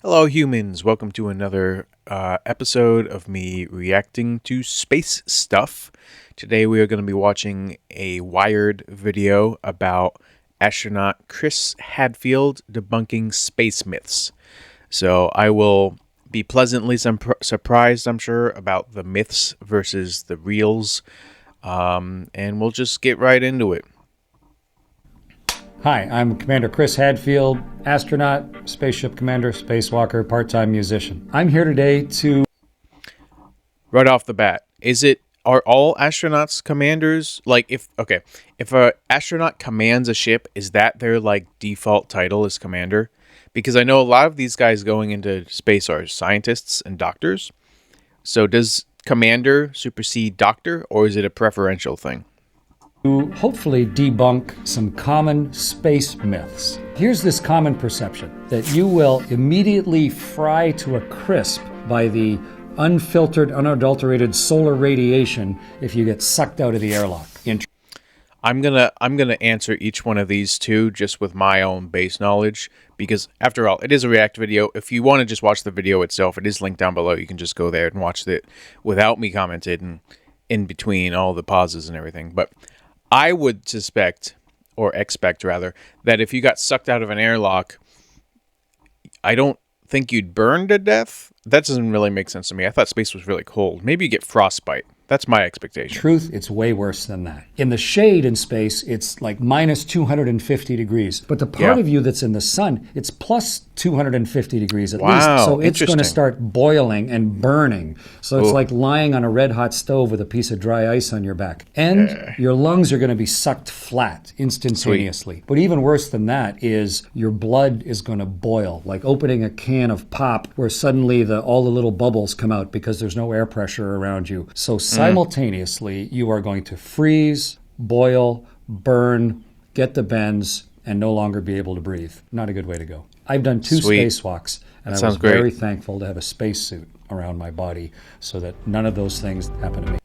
Hello, humans. Welcome to another episode of me reacting to space stuff. Today, we are going to be watching a Wired video about astronaut Chris Hadfield debunking space myths. So, I will be pleasantly surprised, I'm sure, about the myths versus the reals. And we'll just get right into it. Hi, I'm Commander Chris Hadfield, astronaut, spaceship commander, spacewalker, part-time musician. I'm here today to... Right off the bat, are all astronauts commanders? Like, if a astronaut commands a ship, is that their like default title as commander? Because I know a lot of these guys going into space are scientists and doctors. So does commander supersede doctor, or is it a preferential thing? hopefully debunk some common space myths. Here's this common perception that you will immediately fry to a crisp by the unfiltered, unadulterated solar radiation if you get sucked out of the airlock. I'm gonna answer each one of these two just with my own base knowledge, because after all, it is a React video. If you want to just watch the video itself, it is linked down below. You can just go there and watch it without me commented and in between all the pauses and everything. But I would suspect, or expect rather, that if you got sucked out of an airlock, I don't think you'd burn to death. That doesn't really make sense to me. I thought space was really cold. Maybe you get frostbite. That's my expectation. Truth, it's way worse than that. In the shade in space, it's like minus 250 degrees. But the part of you that's in the sun, it's plus 250 degrees at least. So it's going to start boiling and burning. So it's like lying on a red hot stove with a piece of dry ice on your back. And your lungs are going to be sucked flat instantaneously. But even worse than that is your blood is going to boil, like opening a can of pop where suddenly all the little bubbles come out because there's no air pressure around you. So simultaneously, you are going to freeze, boil, burn, get the bends, and no longer be able to breathe. Not a good way to go. I've done two spacewalks, and I was very thankful to have a spacesuit around my body so that none of those things happen to me.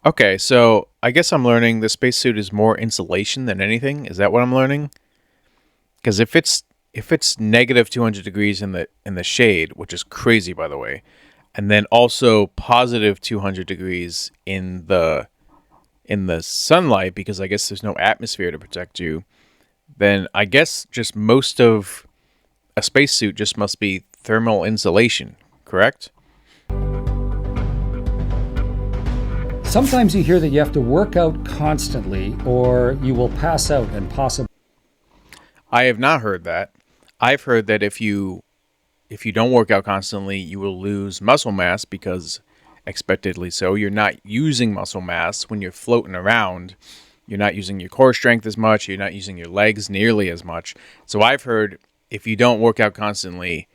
Okay, so I guess I'm learning the spacesuit is more insulation than anything. Is that what I'm learning? Because if it's negative 200 degrees in the shade, which is crazy by the way, and then also positive 200 degrees in the sunlight, because I guess there's no atmosphere to protect you, then I guess just most of a spacesuit just must be thermal insulation, correct? Sometimes you hear that you have to work out constantly or you will pass out and possibly... I have not heard that. I've heard that if you don't work out constantly, you will lose muscle mass because, expectedly so, you're not using muscle mass when you're floating around. You're not using your core strength as much. You're not using your legs nearly as much. So I've heard if you don't work out constantly,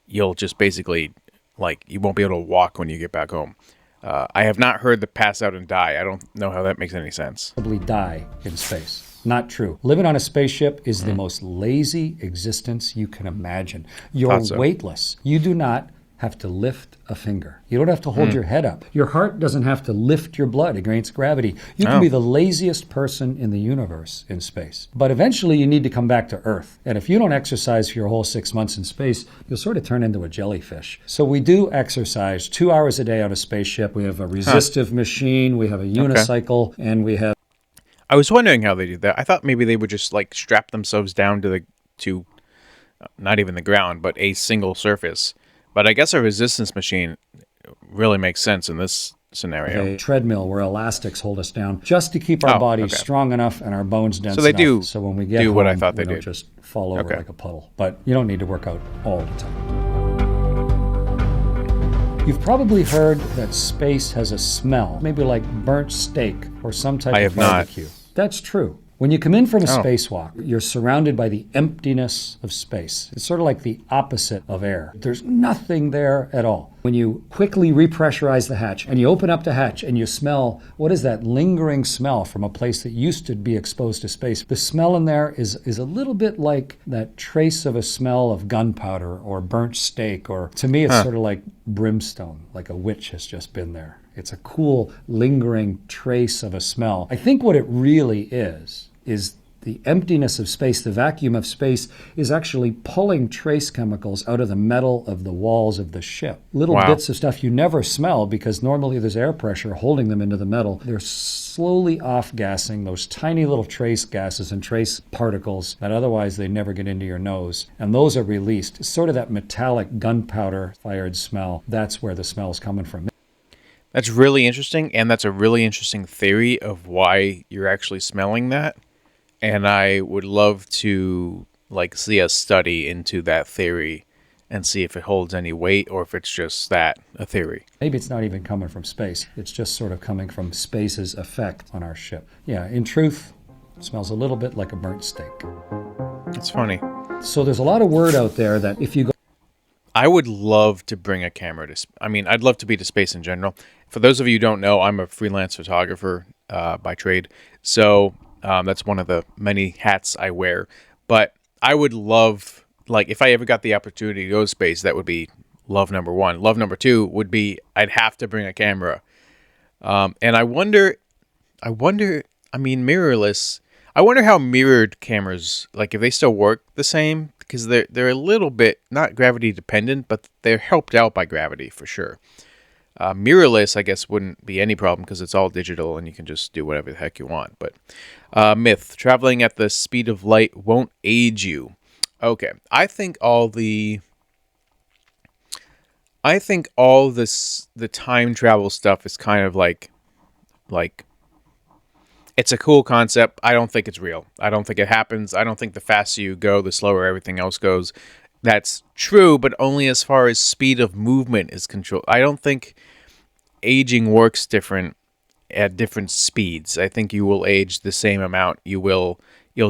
you'll just basically, like, you won't be able to walk when you get back home. I have not heard the pass out and die. I don't know how that makes any sense. Probably die in space. Not true. Living on a spaceship is the most lazy existence you can imagine. You're weightless. You do not have to lift a finger. You don't have to hold your head up. Your heart doesn't have to lift your blood against gravity. You can be the laziest person in the universe in space. But eventually you need to come back to Earth. And if you don't exercise for your whole 6 months in space, you'll sort of turn into a jellyfish. So we do exercise 2 hours a day on a spaceship. We have a resistive machine, we have a unicycle, and we have... I was wondering how they do that. I thought maybe they would just like strap themselves down to not even the ground, but a single surface. But I guess a resistance machine really makes sense in this scenario. A treadmill where elastics hold us down just to keep our bodies strong enough and our bones dense enough. So they do. So when we get home, what I thought they don't did. Just fall over like a puddle. But you don't need to work out all the time. You've probably heard that space has a smell, maybe like burnt steak or some type of barbecue. That's true. When you come in from a spacewalk, you're surrounded by the emptiness of space. It's sort of like the opposite of air. There's nothing there at all. When you quickly repressurize the hatch and you open up the hatch and you smell, what is that lingering smell from a place that used to be exposed to space? The smell in there is a little bit like that trace of a smell of gunpowder or burnt steak, or to me it's sort of like brimstone, like a witch has just been there. It's a cool, lingering trace of a smell. I think what it really is The emptiness of space, the vacuum of space, is actually pulling trace chemicals out of the metal of the walls of the ship. Little bits of stuff you never smell because normally there's air pressure holding them into the metal. They're slowly off-gassing those tiny little trace gases and trace particles that otherwise they never get into your nose. And those are released. It's sort of that metallic gunpowder-fired smell. That's where the smell's coming from. That's really interesting, and that's a really interesting theory of why you're actually smelling that. And I would love to see a study into that theory and see if it holds any weight or if it's just a theory. Maybe it's not even coming from space. It's just sort of coming from space's effect on our ship. Yeah, in truth, it smells a little bit like a burnt steak. It's funny. So there's a lot of word out there that if you go... I would love to bring a camera to... I'd love to be to space in general. For those of you who don't know, I'm a freelance photographer by trade. So... that's one of the many hats I wear. But I would love, if I ever got the opportunity to go to space, that would be love number one. Love number two would be I'd have to bring a camera. And I wonder, mirrorless, I wonder how mirrored cameras, if they still work the same, because they're a little bit, not gravity dependent, but they're helped out by gravity for sure. Mirrorless, I guess, wouldn't be any problem because it's all digital and you can just do whatever the heck you want. But myth, traveling at the speed of light won't age you. Okay, I think all the time travel stuff is kind of like it's a cool concept. I don't think it's real. I don't think it happens. I don't think the faster you go, the slower everything else goes. That's true, but only as far as speed of movement is controlled. I don't think aging works different at different speeds. I think you will age the same amount. You'll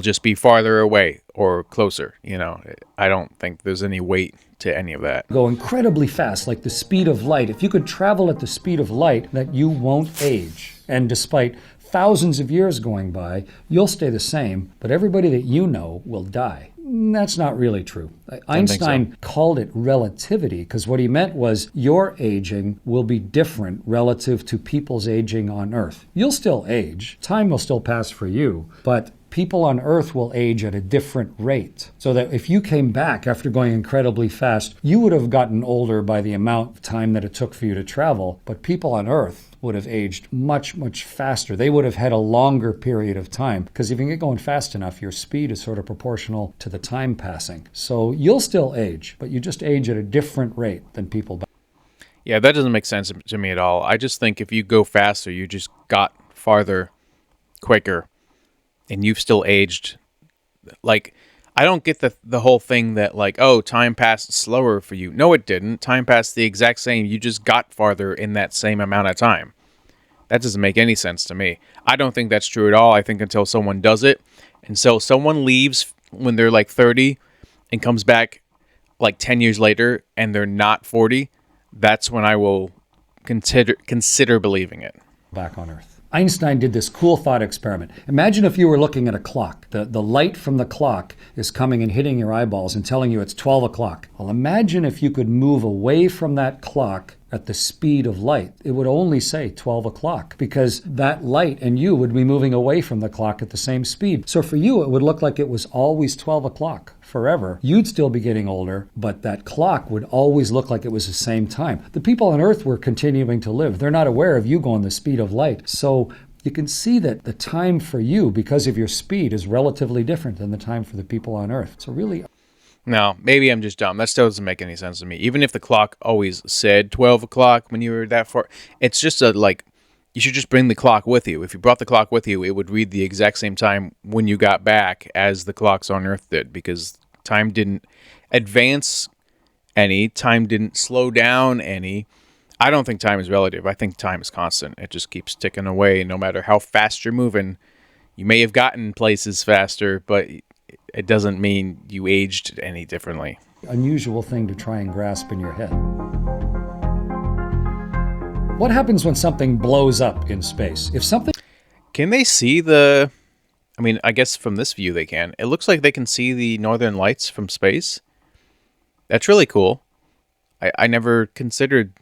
just be farther away or closer. I don't think there's any weight to any of that. Go incredibly fast, like the speed of light. If you could travel at the speed of light, that you won't age. And despite thousands of years going by, you'll stay the same, but everybody that you know will die. That's not really true. Einstein called it relativity because what he meant was your aging will be different relative to people's aging on Earth. You'll still age. Time will still pass for you, but people on Earth will age at a different rate. So that if you came back after going incredibly fast, you would have gotten older by the amount of time that it took for you to travel, but people on Earth would have aged much, much faster. They would have had a longer period of time because if you get going fast enough, your speed is sort of proportional to the time passing. So you'll still age, but you just age at a different rate than people back. Yeah, that doesn't make sense to me at all. I just think if you go faster, you just got farther quicker and you've still aged. I don't get the whole thing that time passed slower for you. No, it didn't. Time passed the exact same. You just got farther in that same amount of time. That doesn't make any sense to me. I don't think that's true at all. I think until someone does it, and so someone leaves when they're 30 and comes back 10 years later and they're not 40, that's when I will consider believing it. Back on Earth. Einstein did this cool thought experiment. Imagine if you were looking at a clock. The light from the clock is coming and hitting your eyeballs and telling you it's 12 o'clock. Well, imagine if you could move away from that clock at the speed of light. It would only say 12 o'clock because that light and you would be moving away from the clock at the same speed. So for you, it would look like it was always 12 o'clock forever. You'd still be getting older, but that clock would always look like it was the same time. The people on Earth were continuing to live. They're not aware of you going the speed of light. So you can see that the time for you, because of your speed, is relatively different than the time for the people on Earth. So really... No, maybe I'm just dumb. That still doesn't make any sense to me. Even if the clock always said 12 o'clock when you were that far, it's just you should just bring the clock with you. If you brought the clock with you, it would read the exact same time when you got back as the clocks on Earth did, because time didn't advance any, time didn't slow down any. I don't think time is relative. I think time is constant. It just keeps ticking away. No matter how fast you're moving, you may have gotten places faster, but it doesn't mean you aged any differently. Unusual thing to try and grasp in your head. What happens when something blows up in space? If something... Can they see I guess from this view they can. It looks like they can see the northern lights from space. That's really cool. I never considered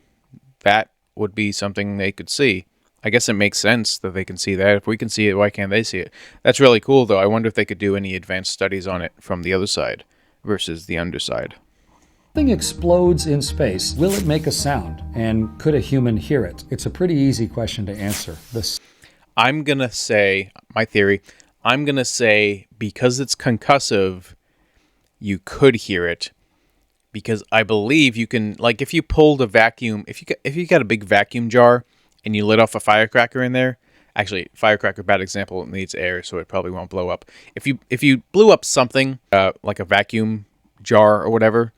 that would be something they could see. I guess it makes sense that they can see that. If we can see it, why can't they see it? That's really cool, though. I wonder if they could do any advanced studies on it from the other side versus the underside. Something explodes in space. Will it make a sound? And could a human hear it? It's a pretty easy question to answer. I'm going to say, my theory, I'm going to say because it's concussive, you could hear it. Because I believe you can, like if you pulled a vacuum, if you got a big vacuum jar and you lit off a firecracker in there, actually, firecracker, bad example, it needs air, so it probably won't blow up. If you blew up something, like a vacuum jar or whatever,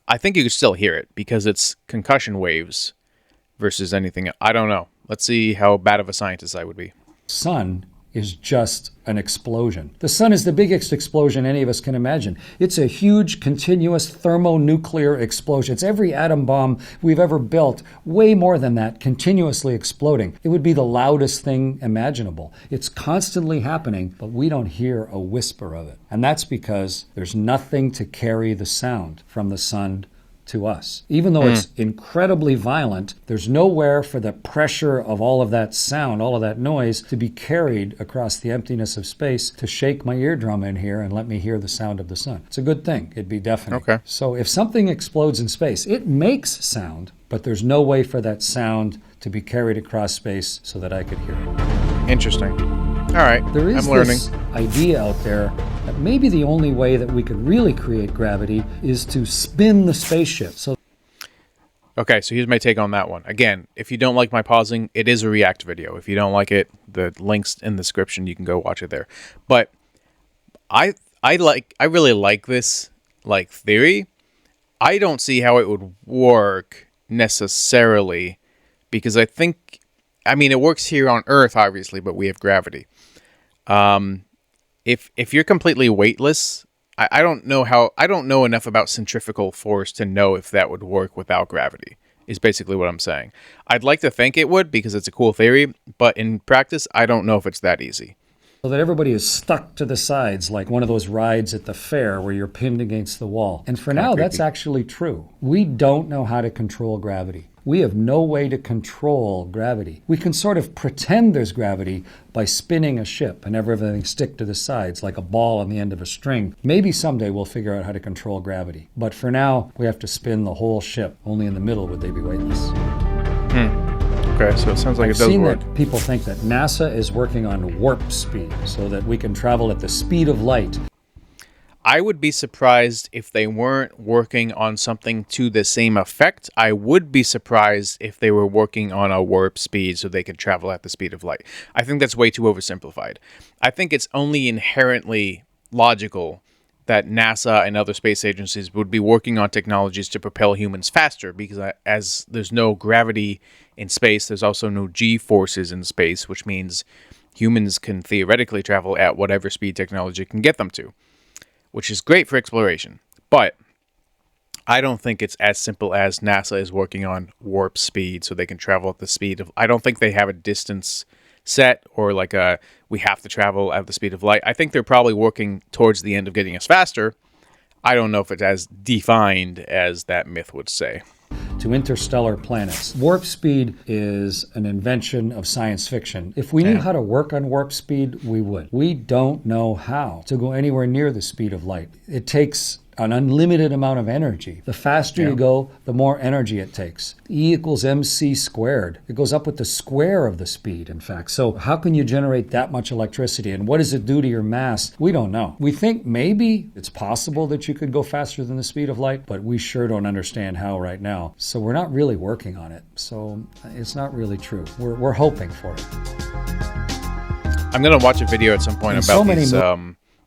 I think you could still hear it because it's concussion waves versus anything. I don't know. Let's see how bad of a scientist I would be. Sun is just an explosion. The sun is the biggest explosion any of us can imagine. It's a huge, continuous thermonuclear explosion. It's every atom bomb we've ever built, way more than that, continuously exploding. It would be the loudest thing imaginable. It's constantly happening, but we don't hear a whisper of it. And that's because there's nothing to carry the sound from the sun to us. Even though it's incredibly violent, there's nowhere for the pressure of all of that sound, all of that noise, to be carried across the emptiness of space to shake my eardrum in here and let me hear the sound of the sun. It's a good thing. It'd be deafening. Okay. So if something explodes in space, it makes sound, but there's no way for that sound to be carried across space so that I could hear it. Interesting. All right. There is I'm learning. this idea out there that maybe the only way that we could really create gravity is to spin the spaceship. Okay, so here's my take on that one. Again, if you don't like my pausing, it is a React video. If you don't like it, the link's in the description. You can go watch it there. But I really like this theory. I don't see how it would work necessarily because I mean it works here on Earth obviously, but we have gravity. If you're completely weightless, I don't know enough about centrifugal force to know if that would work without gravity, is basically what I'm saying. I'd like to think it would because it's a cool theory, but in practice, I don't know if it's that easy. So that everybody is stuck to the sides like one of those rides at the fair where you're pinned against the wall. And for now, that's actually true. We don't know how to control gravity. We have no way to control gravity. We can sort of pretend there's gravity by spinning a ship and have everything stick to the sides like a ball on the end of a string. Maybe someday we'll figure out how to control gravity. But for now, we have to spin the whole ship. Only in the middle would they be weightless. Okay, so it sounds like I've it does seen work. that people think that NASA is working on warp speed so that we can travel at the speed of light. I would be surprised if they weren't working on something to the same effect. I would be surprised if they were working on a warp speed so they could travel at the speed of light. I think that's way too oversimplified. I think it's only inherently logical that NASA and other space agencies would be working on technologies to propel humans faster because as there's no gravity in space, there's also no G-forces in space, which means humans can theoretically travel at whatever speed technology can get them to, which is great for exploration. But I don't think it's as simple as NASA is working on warp speed so they can travel at the speed of... I don't think they have a distance set or like we have to travel at the speed of light. I think they're probably working towards the end of getting us faster. I don't know if it's as defined as that myth would say. To interstellar planets. Warp speed is an invention of science fiction. If we knew how to work on warp speed, we would. We don't know how to go anywhere near the speed of light. It takes an unlimited amount of energy. The faster you go, the more energy it takes. E equals mc squared. It goes up with the square of the speed, in fact. So how can you generate that much electricity? And what does it do to your mass? We don't know. We think maybe it's possible that you could go faster than the speed of light, but we sure don't understand how right now. So we're not really working on it. So it's not really true. We're hoping for it. I'm going to watch a video at some point about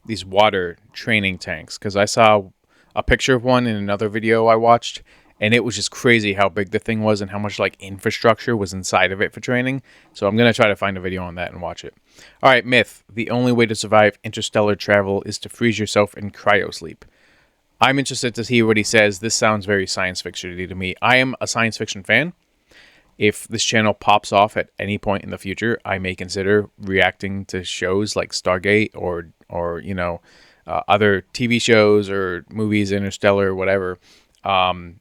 these water training tanks because I saw a picture of one in another video I watched, and it was just crazy how big the thing was and how much like infrastructure was inside of it for training. So I'm going to try to find a video on that and watch it. All right, myth. The only way to survive interstellar travel is to freeze yourself in cryosleep. I'm interested to hear what he says. This sounds very science fiction-y to me. I am a science fiction fan. If this channel pops off at any point in the future, I may consider reacting to shows like Stargate or other TV shows or movies, Interstellar, whatever, on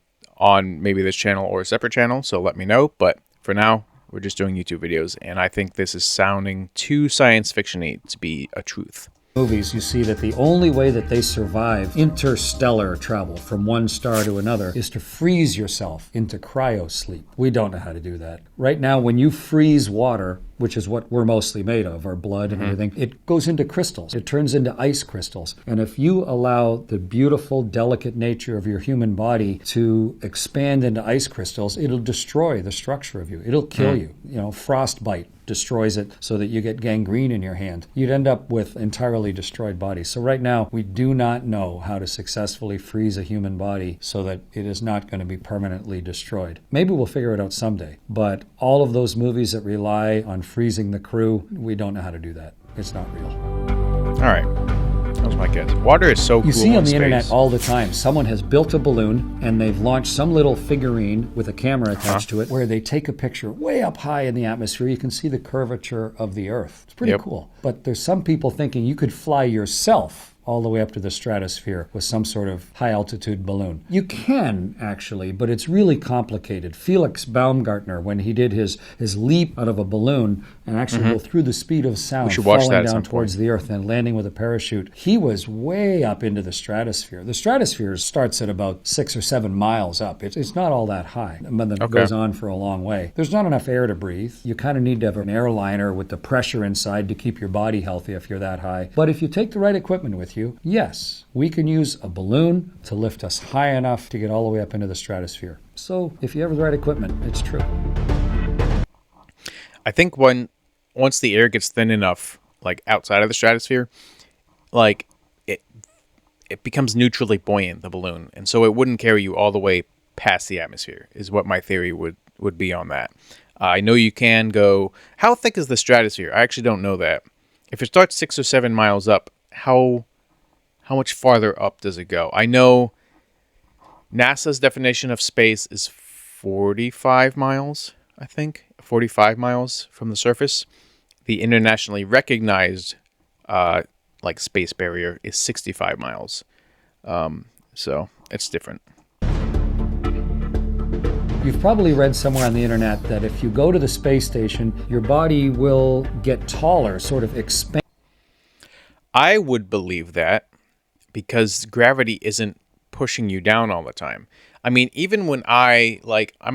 maybe this channel or a separate channel. So let me know. But for now, We're just doing YouTube videos, and I think this is sounding too science fiction-y to be a truth. Movies, you see that the only way that they survive interstellar travel from one star to another is to freeze yourself into cryo sleep. We don't know how to do that. Right now, when you freeze water, which is what we're mostly made of, our blood and everything, it goes into crystals. It turns into ice crystals. And if you allow the beautiful, delicate nature of your human body to expand into ice crystals, it'll destroy the structure of you. It'll kill you. You know, frostbite destroys it so that you get gangrene in your hand. You'd end up with entirely destroyed bodies. So right now, we do not know how to successfully freeze a human body so that it is not going to be permanently destroyed. Maybe we'll figure it out someday. But all of those movies that rely on freezing the crew, we don't know how to do that. It's not real. All right. That was my guess. Water is so cool. You see on the space. internet all the time, someone has built a balloon and they've launched some little figurine with a camera attached to it where they take a picture way up high in the atmosphere. You can see the curvature of the Earth. It's pretty cool. But there's some people thinking you could fly yourself all the way up to the stratosphere with some sort of high-altitude balloon. You can, actually, but it's really complicated. Felix Baumgartner, when he did his leap out of a balloon and actually go through the speed of sound, falling down towards the Earth and landing with a parachute, he was way up into the stratosphere. The stratosphere starts at about 6 or 7 miles up. It's not all that high, but then it goes on for a long way. There's not enough air to breathe. You kind of need to have an airliner with the pressure inside to keep your body healthy if you're that high. But if you take the right equipment with you, yes, we can use a balloon to lift us high enough to get all the way up into the stratosphere. So if you have the right equipment, it's true. I think once the air gets thin enough, like outside of the stratosphere, like it becomes neutrally buoyant, the balloon, and so it wouldn't carry you all the way past the atmosphere, is what my theory would be on that. I know you can go. How thick is the stratosphere? I actually don't know that. If it starts 6 or 7 miles up, how much farther up does it go? I know NASA's definition of space is 45 miles, I think. 45 miles from the surface. The internationally recognized space barrier is 65 miles. So it's different. You've probably read somewhere on the internet that if you go to the space station, your body will get taller, sort of expand. I would believe that because gravity isn't pushing you down all the time. I mean, even when I'm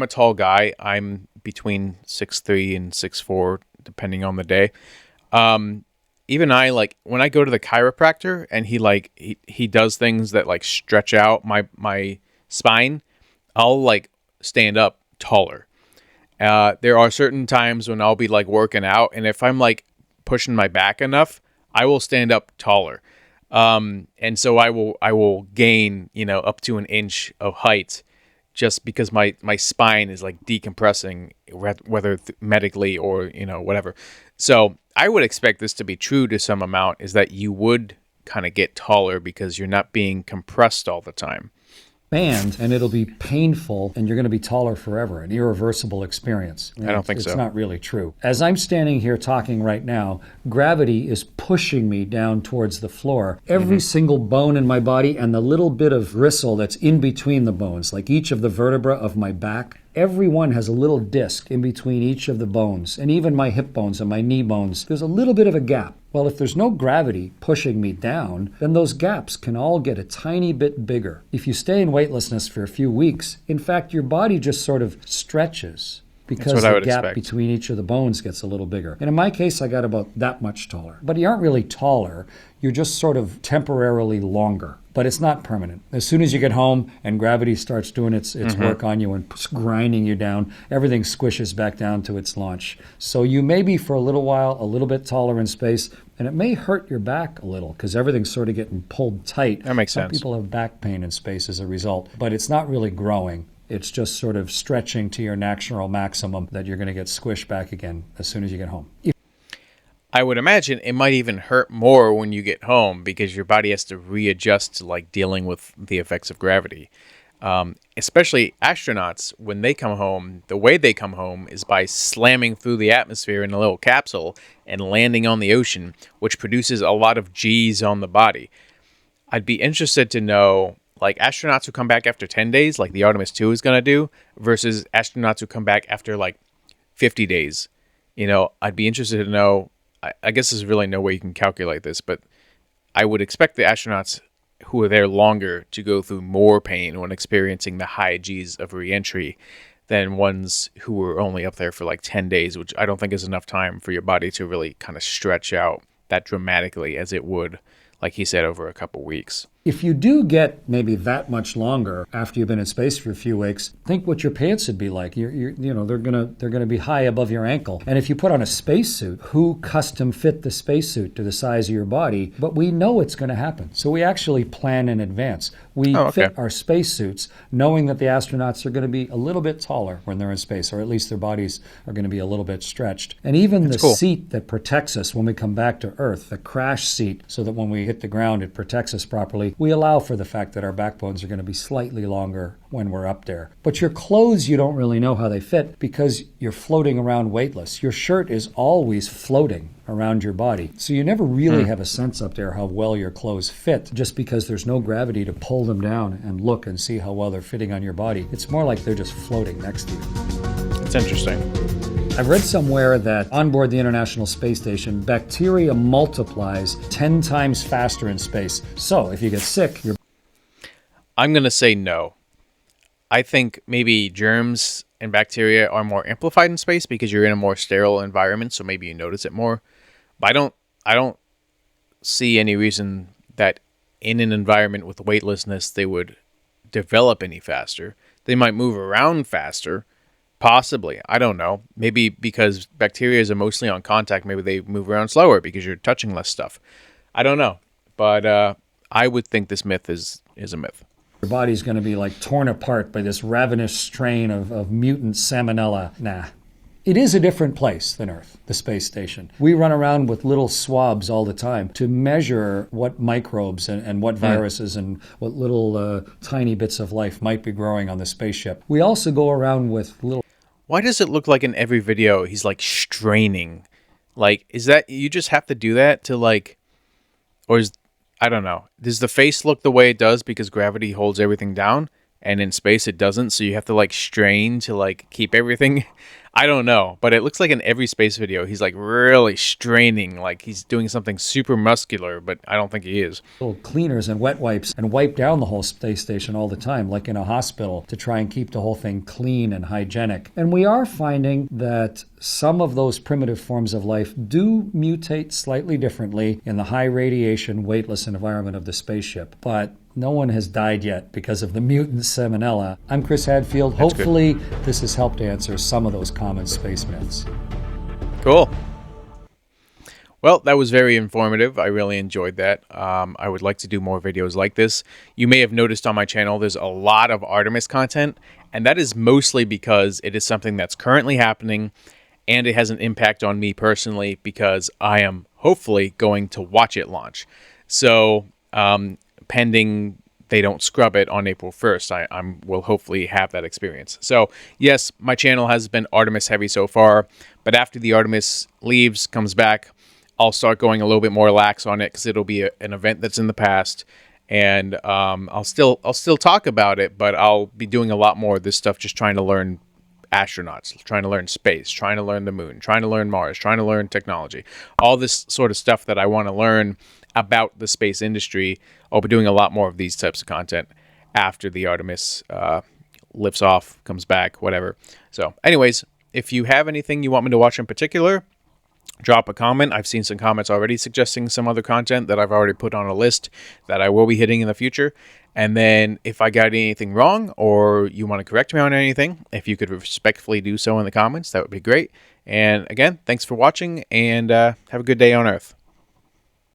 a tall guy, I'm between 6'3" and 6'4", depending on the day. Even when I go to the chiropractor and he does things that stretch out my spine, I'll stand up taller. There are certain times when I'll be working out, and if I'm pushing my back enough, I will stand up taller. And so I will gain, up to an inch of height just because my spine is decompressing, whether medically or, whatever. So I would expect this to be true to some amount, is that you would kind of get taller because you're not being compressed all the time. And it'll be painful, and you're going to be taller forever, an irreversible experience. I don't think so. It's not really true. As I'm standing here talking right now, gravity is pushing me down towards the floor. Every single bone in my body and the little bit of gristle that's in between the bones, like each of the vertebra of my back, every one has a little disc in between each of the bones, and even my hip bones and my knee bones. There's a little bit of a gap. Well, if there's no gravity pushing me down, then those gaps can all get a tiny bit bigger. If you stay in weightlessness for a few weeks, in fact, your body just sort of stretches because the gap between each of the bones gets a little bigger. And in my case, I got about that much taller. But you aren't really taller. You're just sort of temporarily longer. But it's not permanent. As soon as you get home and gravity starts doing its work on you and grinding you down, everything squishes back down to its launch. So you may be for a little while a little bit taller in space, and it may hurt your back a little because everything's sort of getting pulled tight. That makes sense. Some people have back pain in space as a result, but it's not really growing. It's just sort of stretching to your natural maximum that you're going to get squished back again as soon as you get home. I would imagine it might even hurt more when you get home because your body has to readjust to dealing with the effects of gravity. Especially astronauts, when they come home, the way they come home is by slamming through the atmosphere in a little capsule and landing on the ocean, which produces a lot of G's on the body. I'd be interested to know, astronauts who come back after 10 days, like the Artemis 2 is going to do, versus astronauts who come back after 50 days. You know, I'd be interested to know. I guess there's really no way you can calculate this, but I would expect the astronauts who are there longer to go through more pain when experiencing the high G's of reentry than ones who were only up there for like 10 days, which I don't think is enough time for your body to really kind of stretch out that dramatically as it would, like he said, over a couple weeks. If you do get maybe that much longer after you've been in space for a few weeks, think what your pants would be like. They're gonna be high above your ankle. And if you put on a spacesuit, who custom fit the spacesuit to the size of your body? But we know it's going to happen, so we actually plan in advance. We fit our spacesuits knowing that the astronauts are going to be a little bit taller when they're in space, or at least their bodies are going to be a little bit stretched. And even the seat that protects us when we come back to Earth, the crash seat, so that when we hit the ground, it protects us properly. We allow for the fact that our backbones are going to be slightly longer when we're up there. But your clothes, you don't really know how they fit because you're floating around weightless. Your shirt is always floating around your body. So you never really have a sense up there how well your clothes fit, just because there's no gravity to pull them down and look and see how well they're fitting on your body. It's more like they're just floating next to you. It's interesting. I've read somewhere that on board the International Space Station, bacteria multiplies 10 times faster in space. So if you get sick, I'm going to say no. I think maybe germs and bacteria are more amplified in space because you're in a more sterile environment, so maybe you notice it more. But I don't see any reason that in an environment with weightlessness they would develop any faster. They might move around faster. Possibly. I don't know. Maybe because bacteria are mostly on contact, maybe they move around slower because you're touching less stuff. I don't know. But I would think this myth is a myth. Your body's going to be like torn apart by this ravenous strain of mutant salmonella. Nah. It is a different place than Earth, the space station. We run around with little swabs all the time to measure what microbes and what viruses and what little tiny bits of life might be growing on the spaceship. We also go around with little... Why does it look like in every video he's like straining? Like, is that, you just have to do that to like, or is, I don't know. Does the face look the way it does because gravity holds everything down? And in space it doesn't, so you have to like strain to like keep everything. I don't know, but it looks like in every space video he's like really straining, like he's doing something super muscular, but I don't think he is. Little cleaners and wet wipes and wipe down the whole space station all the time, like in a hospital, to try and keep the whole thing clean and hygienic. And we are finding that some of those primitive forms of life do mutate slightly differently in the high radiation, weightless environment of the spaceship. But no one has died yet because of the mutant salmonella. I'm Chris Hadfield. Hopefully this has helped answer some of those common space myths. Cool. Well, that was very informative. I really enjoyed that. I would like to do more videos like this. You may have noticed on my channel there's a lot of Artemis content, and that is mostly because it is something that's currently happening, and it has an impact on me personally because I am hopefully going to watch it launch. So, pending they don't scrub it on April 1st, I will hopefully have that experience. So, yes, my channel has been Artemis heavy so far, but after the Artemis leaves, comes back, I'll start going a little bit more lax on it because it'll be an event that's in the past, and I'll still talk about it, but I'll be doing a lot more of this stuff, just trying to learn astronauts, trying to learn space, trying to learn the moon, trying to learn Mars, trying to learn technology, all this sort of stuff that I want to learn about the space industry. I'll be doing a lot more of these types of content after the Artemis lifts off, comes back, whatever. So anyways, if you have anything you want me to watch in particular, drop a comment. I've seen some comments already suggesting some other content that I've already put on a list that I will be hitting in the future. And then if I got anything wrong or you want to correct me on anything, if you could respectfully do so in the comments, that would be great. And again, thanks for watching, and have a good day on Earth.